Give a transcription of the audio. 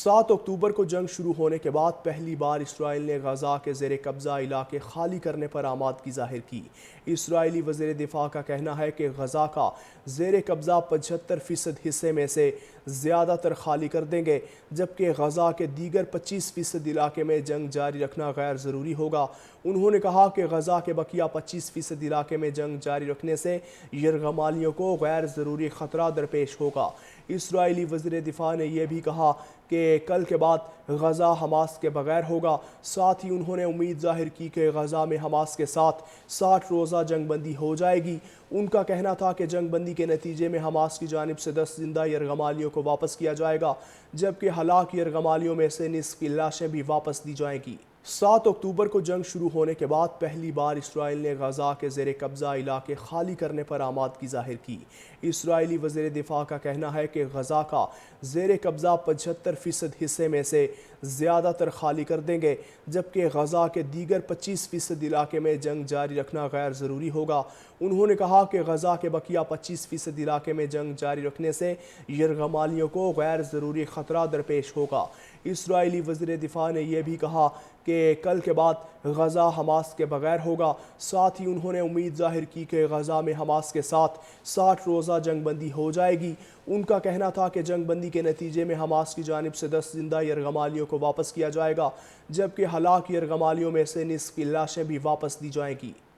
7 اکتوبر کو جنگ شروع ہونے کے بعد پہلی بار اسرائیل نے غزہ کے زیر قبضہ علاقے خالی کرنے پر آمادگی ظاہر کی۔ اسرائیلی وزیر دفاع کا کہنا ہے کہ غزہ کا زیر قبضہ 75% حصے میں سے زیادہ تر خالی کر دیں گے، جبکہ غزہ کے دیگر 25% علاقے میں جنگ جاری رکھنا غیر ضروری ہوگا۔ انہوں نے کہا کہ غزہ کے بقیہ 25% علاقے میں جنگ جاری رکھنے سے یرغمالیوں کو غیر ضروری خطرہ درپیش ہوگا۔ اسرائیلی وزیر دفاع نے یہ بھی کہا کہ کل کے بعد غزہ حماس کے بغیر ہوگا۔ ساتھ ہی انہوں نے امید ظاہر کی کہ غزہ میں حماس کے ساتھ 60 روزہ جنگ بندی ہو جائے گی۔ ان کا کہنا تھا کہ جنگ بندی کے نتیجے میں حماس کی جانب سے 10 زندہ یرغمالیوں کو واپس کیا جائے گا، جبکہ ہلاک یرغمالیوں میں سے نصف کی لاشیں بھی واپس دی جائیں گی۔ 7 اکتوبر کو جنگ شروع ہونے کے بعد پہلی بار اسرائیل نے غزہ کے زیر قبضہ علاقے خالی کرنے پر آمادگی ظاہر کی۔ اسرائیلی وزیر دفاع کا کہنا ہے کہ غزہ کا زیر قبضہ 75% حصے میں سے زیادہ تر خالی کر دیں گے، جبکہ غزہ کے دیگر 25% علاقے میں جنگ جاری رکھنا غیر ضروری ہوگا۔ انہوں نے کہا کہ غزہ کے بقیہ 25% علاقے میں جنگ جاری رکھنے سے یرغمالیوں کو غیر ضروری خطرہ درپیش ہوگا۔ اسرائیلی وزیر دفاع نے یہ بھی کہا کہ کل کے بعد غزہ حماس کے بغیر ہوگا۔ ساتھ ہی انہوں نے امید ظاہر کی کہ غزہ میں حماس کے ساتھ 60 روزہ جنگ بندی ہو جائے گی۔ ان کا کہنا تھا کہ جنگ بندی کے نتیجے میں حماس کی جانب سے 10 زندہ یرغمالیوں کو واپس کیا جائے گا، جبکہ ہلاک یرغمالیوں میں سے نصف کی لاشیں بھی واپس دی جائیں گی۔